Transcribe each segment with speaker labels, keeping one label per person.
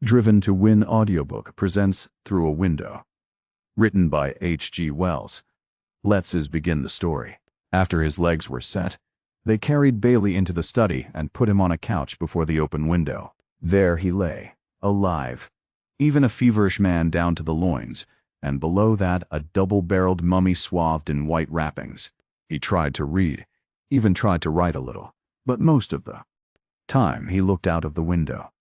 Speaker 1: Driven to Win Audiobook presents Through a Window. Written by H.G. Wells. Let's begin the story. After his legs were set, they carried Bailey into the study and put him on a couch before the open window. There he lay, alive, even a feverish man down to the loins, and below that a double-barreled mummy swathed in white wrappings. He tried to read, even tried to write a little, but most of the time he looked out of the window.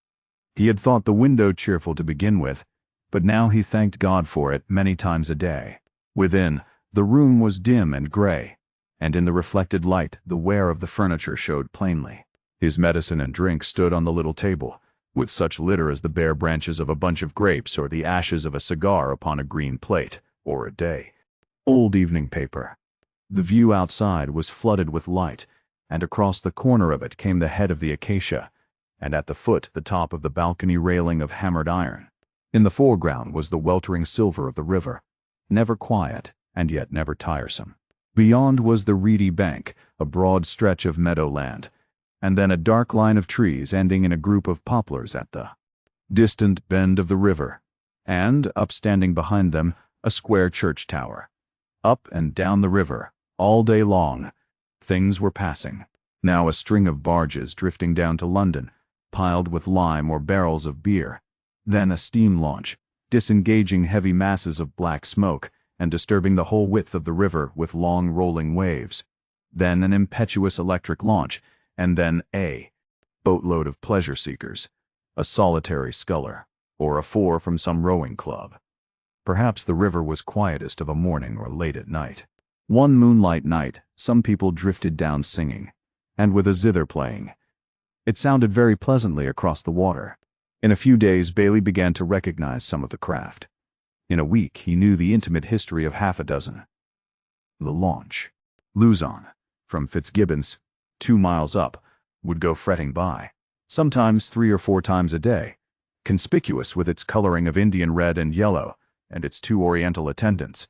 Speaker 1: He had thought the window cheerful to begin with, but now he thanked God for it many times a day. Within, the room was dim and gray, and in the reflected light the wear of the furniture showed plainly. His medicine and drink stood on the little table, with such litter as the bare branches of a bunch of grapes or the ashes of a cigar upon a green plate, or a day old evening paper. The view outside was flooded with light, and across the corner of it came the head of the acacia, and at the foot the top of the balcony railing of hammered iron. In the foreground was the weltering silver of the river, never quiet and yet never tiresome. Beyond was the reedy bank, a broad stretch of meadowland, and then a dark line of trees ending in a group of poplars at the distant bend of the river, and, upstanding behind them, a square church tower. Up and down the river, all day long, things were passing. Now a string of barges drifting down to London, piled with lime or barrels of beer. Then a steam launch, disengaging heavy masses of black smoke and disturbing the whole width of the river with long rolling waves. Then an impetuous electric launch, and then a boatload of pleasure seekers, a solitary sculler, or a four from some rowing club. Perhaps the river was quietest of a morning or late at night. One moonlight night, some people drifted down singing, and with a zither playing. It sounded very pleasantly across the water. In a few days Bailey began to recognize some of the craft. In a week he knew the intimate history of half a dozen. The launch, Luzon, from Fitzgibbons, 2 miles up, would go fretting by, sometimes 3 or 4 times a day, conspicuous with its coloring of Indian red and yellow and its 2 Oriental attendants.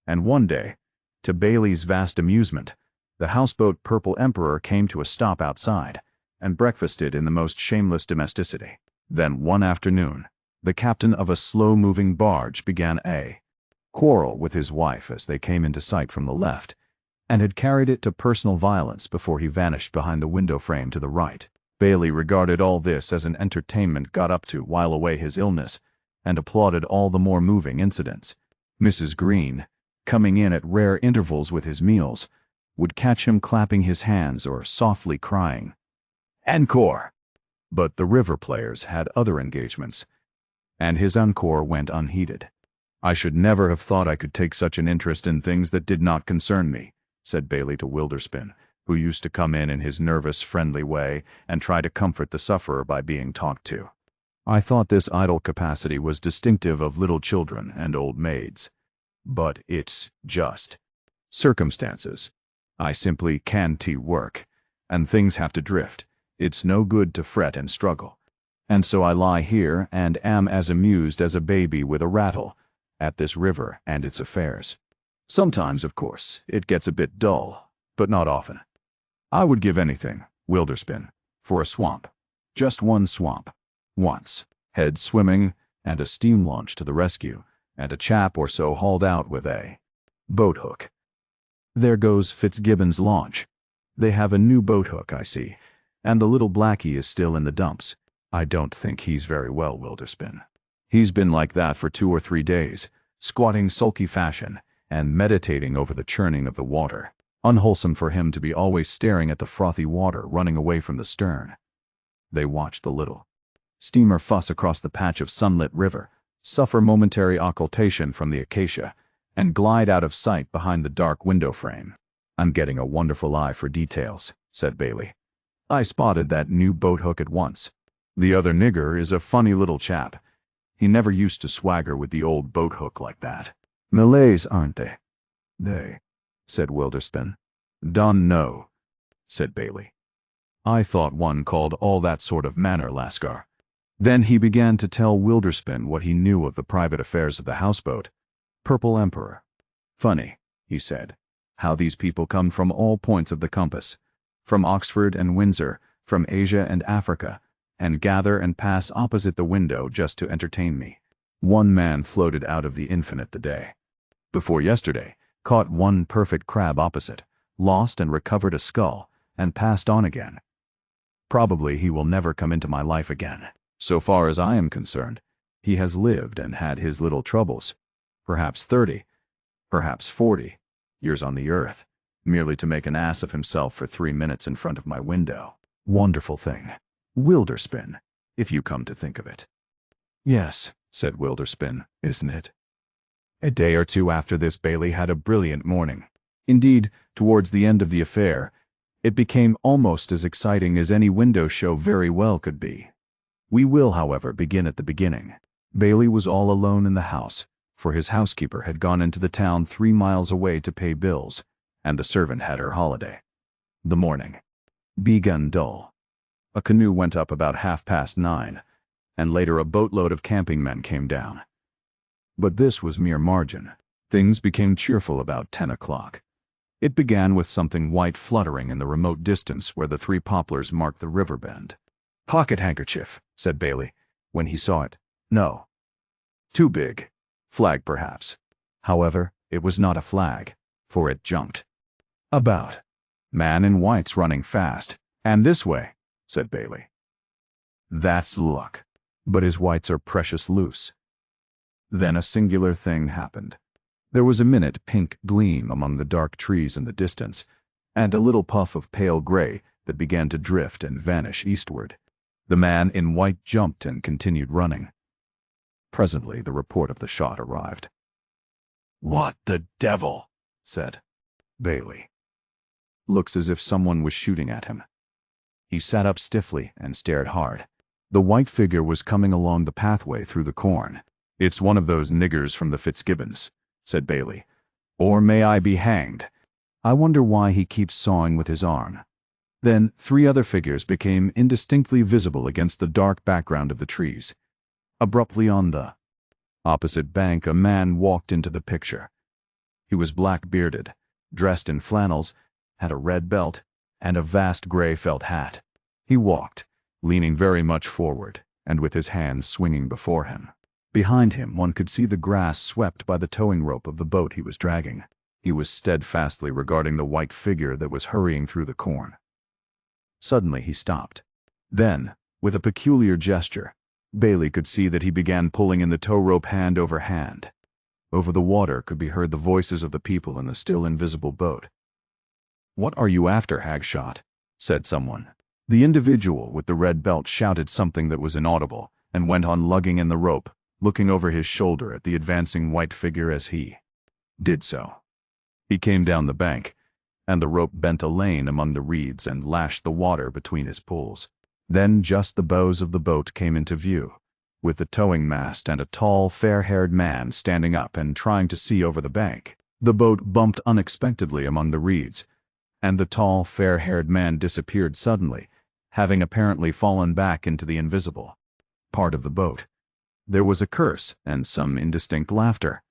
Speaker 1: And one day, to Bailey's vast amusement, the houseboat Purple Emperor came to a stop outside and breakfasted in the most shameless domesticity. Then one afternoon, the captain of a slow-moving barge began a quarrel with his wife as they came into sight from the left, and had carried it to personal violence before he vanished behind the window frame to the right. Bailey regarded all this as an entertainment got up to while away his illness, and applauded all the more moving incidents. Mrs. Green, coming in at rare intervals with his meals, would catch him clapping his hands or softly crying, "Encore!" But the river players had other engagements, and his encore went unheeded. "I should never have thought I could take such an interest in things that did not concern me," said Bailey to Wilderspin, who used to come in his nervous, friendly way and try to comfort the sufferer by being talked to. "I thought this idle capacity was distinctive of little children and old maids. But it's just circumstances. I simply can't work, and things have to drift. It's no good to fret and struggle. And so I lie here and am as amused as a baby with a rattle at this river and its affairs. Sometimes, of course, it gets a bit dull, but not often. I would give anything, Wilderspin, for a swamp. Just one swamp. Once. Head swimming, and a steam launch to the rescue, and a chap or so hauled out with a boat hook. There goes Fitzgibbon's launch. They have a new boat hook, I see, and the little blackie is still in the dumps. I don't think he's very well, Wilderspin. He's been like that for 2 or 3 days, squatting sulky fashion, and meditating over the churning of the water. Unwholesome for him to be always staring at the frothy water running away from the stern." They watched the little steamer fuss across the patch of sunlit river, suffer momentary occultation from the acacia, and glide out of sight behind the dark window frame. "I'm getting a wonderful eye for details," said Bailey. "I spotted that new boat hook at once. The other nigger is a funny little chap. He never used to swagger with the old boat hook like that." "Malays, aren't they?" "They," said Wilderspin. "Done know," said Bailey. "I thought one called all that sort of manner Lascar." Then he began to tell Wilderspin what he knew of the private affairs of the houseboat Purple Emperor. "Funny," he said, "how these people come from all points of the compass, from Oxford and Windsor, from Asia and Africa, and gather and pass opposite the window just to entertain me. One man floated out of the infinite the day before yesterday, caught one perfect crab opposite, lost and recovered a skull, and passed on again. Probably he will never come into my life again. So far as I am concerned, he has lived and had his little troubles, perhaps 30, perhaps 40 years on the earth, merely to make an ass of himself for 3 minutes in front of my window. Wonderful thing. Wilderspin, if you come to think of it. Yes, said Wilderspin, isn't it? A day or two after this, Bailey had a brilliant morning. Indeed, towards the end of the affair, it became almost as exciting as any window show very well could be. We will, however, begin at the beginning. Bailey was all alone in the house, for his housekeeper had gone into the town 3 miles away to pay bills, and the servant had her holiday. The morning began dull. A canoe went up about 9:30, and later a boatload of camping men came down. But this was mere margin. Things became cheerful about 10 o'clock. It began with something white fluttering in the remote distance where the 3 poplars marked the river bend. "Pocket handkerchief," said Bailey, when he saw it. "No. Too big. Flag, perhaps." However, it was not a flag, for it jumped about. "Man in white's running fast, and this way," said Bailey. "That's luck. But his whites are precious loose." Then a singular thing happened. There was a minute pink gleam among the dark trees in the distance, and a little puff of pale gray that began to drift and vanish eastward. The man in white jumped and continued running. Presently the report of the shot arrived. "What the devil?" said Bailey. "Looks as if someone was shooting at him." He sat up stiffly and stared hard. The white figure was coming along the pathway through the corn. "It's one of those niggers from the Fitzgibbons," said Bailey. "Or may I be hanged. I wonder why he keeps sawing with his arm." Then 3 other figures became indistinctly visible against the dark background of the trees. Abruptly on the opposite bank a man walked into the picture. He was black-bearded, dressed in flannels, had a red belt, and a vast gray felt hat. He walked, leaning very much forward, and with his hands swinging before him. Behind him one could see the grass swept by the towing rope of the boat he was dragging. He was steadfastly regarding the white figure that was hurrying through the corn. Suddenly he stopped. Then, with a peculiar gesture, Bailey could see that he began pulling in the tow rope hand over hand. Over the water could be heard the voices of the people in the still invisible boat. "What are you after, Hagshot?" said someone. The individual with the red belt shouted something that was inaudible, and went on lugging in the rope, looking over his shoulder at the advancing white figure as he did so. He came down the bank, and the rope bent a lane among the reeds and lashed the water between his pulls. Then just the bows of the boat came into view, with the towing mast and a tall, fair-haired man standing up and trying to see over the bank. The boat bumped unexpectedly among the reeds, and the tall, fair-haired man disappeared suddenly, having apparently fallen back into the invisible part of the boat. There was a curse and some indistinct laughter.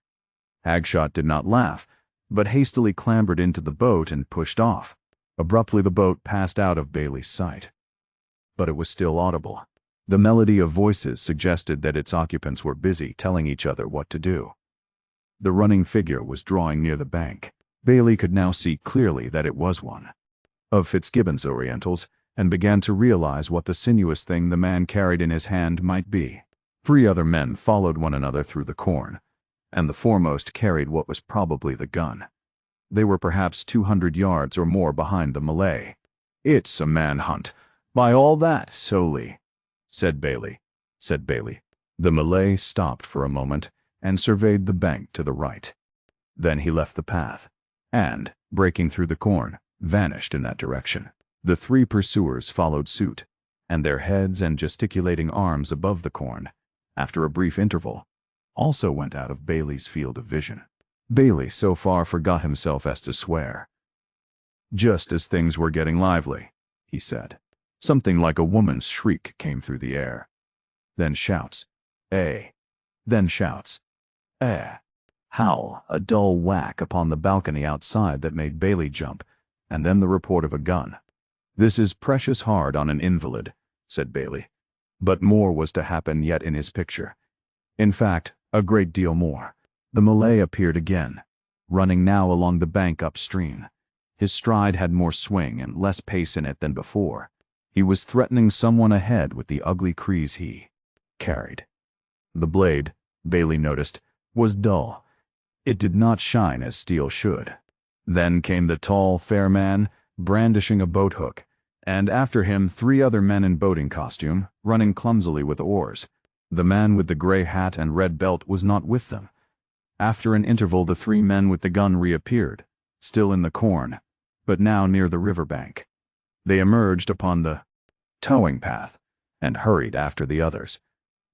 Speaker 1: Hagshot did not laugh, but hastily clambered into the boat and pushed off. Abruptly the boat passed out of Bailey's sight. But it was still audible. The melody of voices suggested that its occupants were busy telling each other what to do. The running figure was drawing near the bank. Bailey could now see clearly that it was one of Fitzgibbon's Orientals, and began to realize what the sinuous thing the man carried in his hand might be. 3 other men followed one another through the corn, and the foremost carried what was probably the gun. They were perhaps 200 yards or more behind the Malay. "It's a manhunt, by all that, Soli," said Bailey. The Malay stopped for a moment and surveyed the bank to the right. Then he left the path, and, breaking through the corn, vanished in that direction. The 3 pursuers followed suit, and their heads and gesticulating arms above the corn, after a brief interval, also went out of Bailey's field of vision. Bailey so far forgot himself as to swear. "Just as things were getting lively," he said. Something like a woman's shriek came through the air. Then shouts, "Eh!" Then shouts, "Eh!" Howl, a dull whack upon the balcony outside that made Bailey jump, and then the report of a gun. "This is precious hard on an invalid," said Bailey. But more was to happen yet in his picture. In fact, a great deal more. The Malay appeared again, running now along the bank upstream. His stride had more swing and less pace in it than before. He was threatening someone ahead with the ugly kreese he carried. The blade, Bailey noticed, was dull. It did not shine as steel should. Then came the tall, fair man, brandishing a boat hook, and after him 3 other men in boating costume, running clumsily with oars. The man with the gray hat and red belt was not with them. After an interval, the 3 men with the gun reappeared, still in the corn, but now near the riverbank. They emerged upon the towing path and hurried after the others.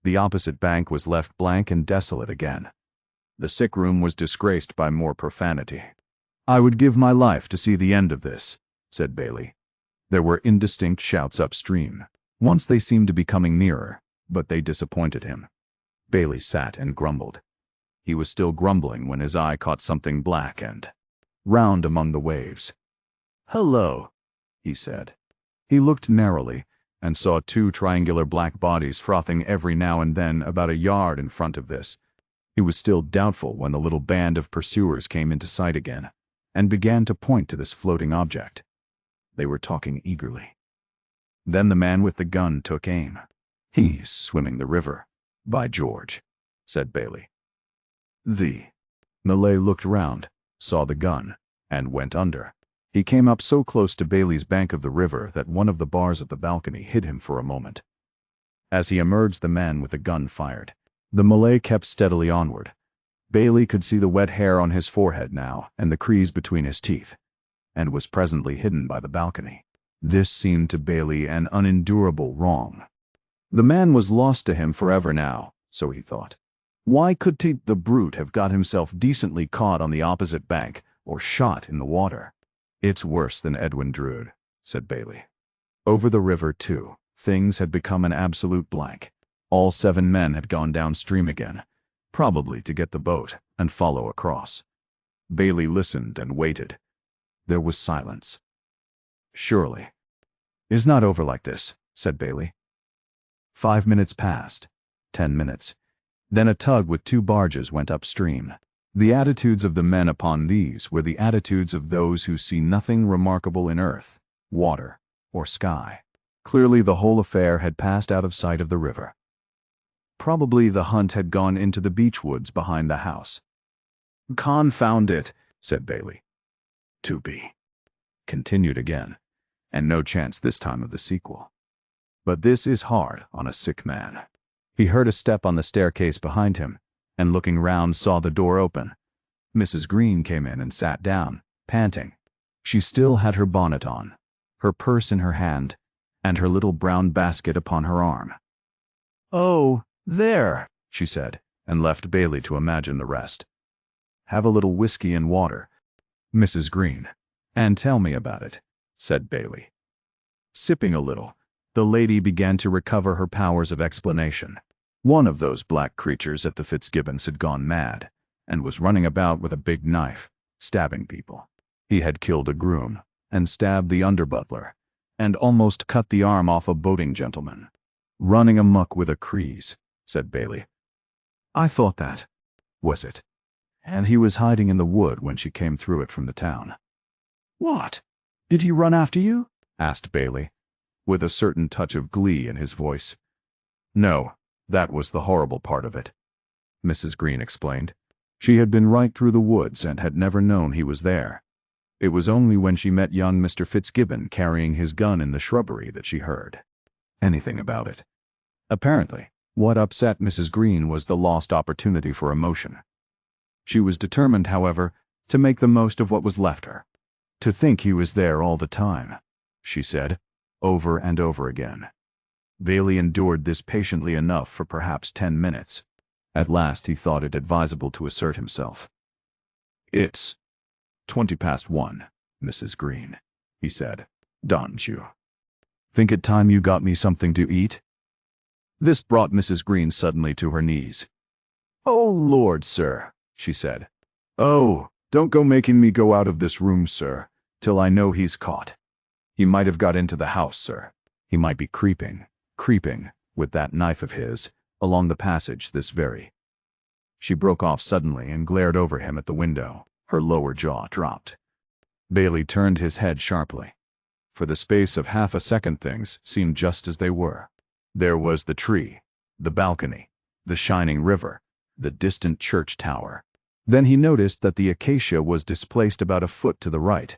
Speaker 1: The opposite bank was left blank and desolate again. The sick room was disgraced by more profanity. "I would give my life to see the end of this," said Bailey. There were indistinct shouts upstream. Once they seemed to be coming nearer, but they disappointed him. Bailey sat and grumbled. He was still grumbling when his eye caught something black and round among the waves. "Hello," he said. He looked narrowly and saw 2 triangular black bodies frothing every now and then about a yard in front of this. He was still doubtful when the little band of pursuers came into sight again and began to point to this floating object. They were talking eagerly. Then the man with the gun took aim. "He's swimming the river, by George," said Bailey. The Malay looked round, saw the gun, and went under. He came up so close to Bailey's bank of the river that one of the bars of the balcony hid him for a moment. As he emerged, the man with the gun fired. The Malay kept steadily onward. Bailey could see the wet hair on his forehead now and the crease between his teeth, and was presently hidden by the balcony. This seemed to Bailey an unendurable wrong. The man was lost to him forever now, so he thought. Why could the brute have got himself decently caught on the opposite bank or shot in the water? "It's worse than Edwin Drood," said Bailey. Over the river, too, things had become an absolute blank. All 7 men had gone downstream again, probably to get the boat and follow across. Bailey listened and waited. There was silence. "Surely it's not over like this," said Bailey. 5 minutes passed, 10 minutes. Then a tug with 2 barges went upstream. The attitudes of the men upon these were the attitudes of those who see nothing remarkable in earth, water, or sky. Clearly the whole affair had passed out of sight of the river. Probably the hunt had gone into the beech woods behind the house. "Confound it," said Bailey. "To be continued again, and no chance this time of the sequel. But this is hard on a sick man." He heard a step on the staircase behind him, and looking round saw the door open. Mrs. Green came in and sat down, panting. She still had her bonnet on, her purse in her hand, and her little brown basket upon her arm. "Oh, there," she said, and left Bailey to imagine the rest. "Have a little whiskey and water, Mrs. Green, and tell me about it," said Bailey. Sipping a little, the lady began to recover her powers of explanation. One of those black creatures at the Fitzgibbons had gone mad, and was running about with a big knife, stabbing people. He had killed a groom, and stabbed the under-butler, and almost cut the arm off a boating gentleman. "Running amuck with a kreese," said Bailey. "I thought that was it. And he was hiding in the wood when she came through it from the town." "What? Did he run after you?" asked Bailey, with a certain touch of glee in his voice. "No, that was the horrible part of it," Mrs. Green explained. She had been right through the woods and had never known he was there. It was only when she met young Mr. Fitzgibbon carrying his gun in the shrubbery that she heard anything about it. Apparently, what upset Mrs. Green was the lost opportunity for emotion. She was determined, however, to make the most of what was left her. "To think he was there all the time," she said, over and over again. Bailey endured this patiently enough for perhaps 10 minutes. At last he thought it advisable to assert himself. "It's 1:20, Mrs. Green," he said. "Don't you think it time you got me something to eat?" This brought Mrs. Green suddenly to her knees. "Oh, Lord, sir," she said. "Oh, don't go making me go out of this room, sir, till I know he's caught. He might have got into the house, sir. He might be creeping, with that knife of his, along the passage this very. She broke off suddenly and glared over him at the window. Her lower jaw dropped. Bailey turned his head sharply. For the space of half a second things seemed just as they were. There was the tree, the balcony, the shining river, the distant church tower. Then he noticed that the acacia was displaced about a foot to the right,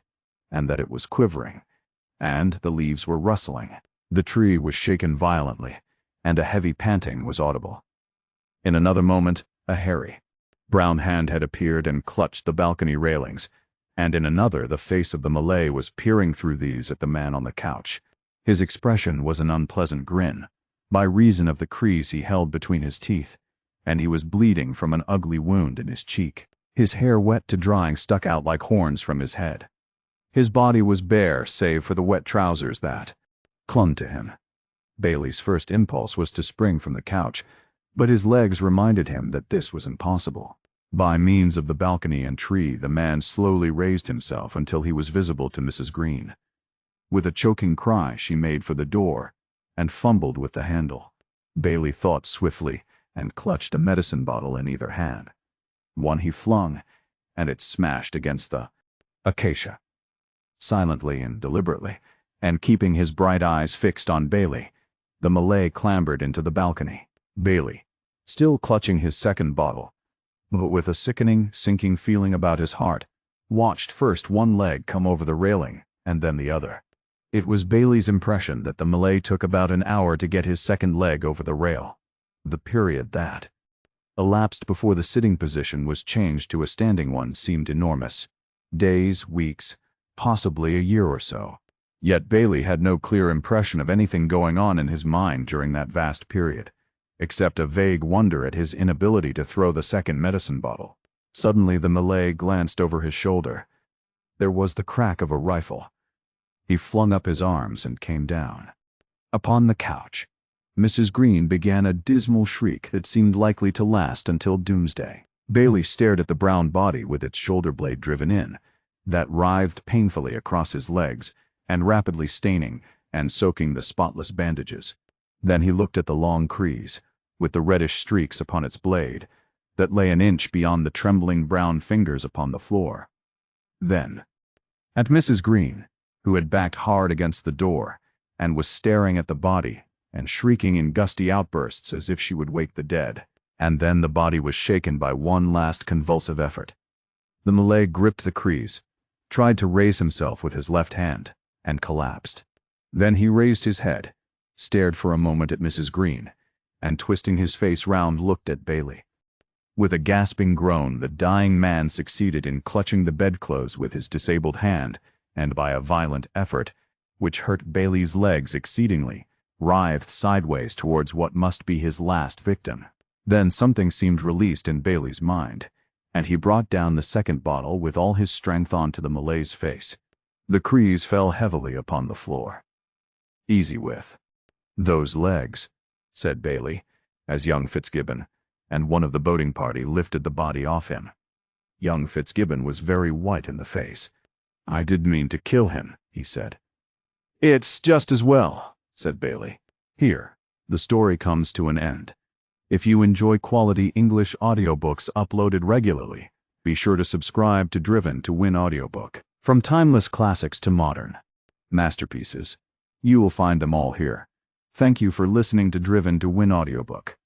Speaker 1: and that it was quivering, and the leaves were rustling. The tree was shaken violently, and a heavy panting was audible. In another moment, a hairy, brown hand had appeared and clutched the balcony railings, and in another the face of the Malay was peering through these at the man on the couch. His expression was an unpleasant grin, by reason of the crease he held between his teeth, and he was bleeding from an ugly wound in his cheek. His hair wet to drying stuck out like horns from his head. His body was bare save for the wet trousers that clung to him. Bailey's first impulse was to spring from the couch, but his legs reminded him that this was impossible. By means of the balcony and tree, the man slowly raised himself until he was visible to Mrs. Green. With a choking cry, she made for the door and fumbled with the handle. Bailey thought swiftly and clutched a medicine bottle in either hand. One he flung, and it smashed against the acacia. Silently and deliberately, and keeping his bright eyes fixed on Bailey, the Malay clambered into the balcony. Bailey, still clutching his second bottle, but with a sickening, sinking feeling about his heart, watched first one leg come over the railing, and then the other. It was Bailey's impression that the Malay took about an hour to get his second leg over the rail. The period that elapsed before the sitting position was changed to a standing one seemed enormous. Days, weeks, possibly a year or so. Yet Bailey had no clear impression of anything going on in his mind during that vast period, except a vague wonder at his inability to throw the second medicine bottle. Suddenly the Malay glanced over his shoulder. There was the crack of a rifle. He flung up his arms and came down. Upon the couch, Mrs. Green began a dismal shriek that seemed likely to last until doomsday. Bailey stared at the brown body with its shoulder blade driven in, that writhed painfully across his legs, and rapidly staining and soaking the spotless bandages. Then he looked at the long crease, with the reddish streaks upon its blade, that lay an inch beyond the trembling brown fingers upon the floor. Then, at Mrs. Green, who had backed hard against the door, and was staring at the body, and shrieking in gusty outbursts as if she would wake the dead. And then the body was shaken by one last convulsive effort. The Malay gripped the crease, tried to raise himself with his left hand, and collapsed. Then he raised his head, stared for a moment at Mrs. Green, and twisting his face round looked at Bailey. With a gasping groan, the dying man succeeded in clutching the bedclothes with his disabled hand, and by a violent effort, which hurt Bailey's legs exceedingly, writhed sideways towards what must be his last victim. Then something seemed released in Bailey's mind, and he brought down the second bottle with all his strength onto the Malay's face. The crease fell heavily upon the floor. "Easy with those legs," said Bailey, as young Fitzgibbon and one of the boating party lifted the body off him. Young Fitzgibbon was very white in the face. "I didn't mean to kill him," he said. "It's just as well," said Bailey. Here, the story comes to an end. If you enjoy quality English audiobooks uploaded regularly, be sure to subscribe to Driven to Win Audiobook. From timeless classics to modern masterpieces, you will find them all here. Thank you for listening to Driven to Win Audiobook.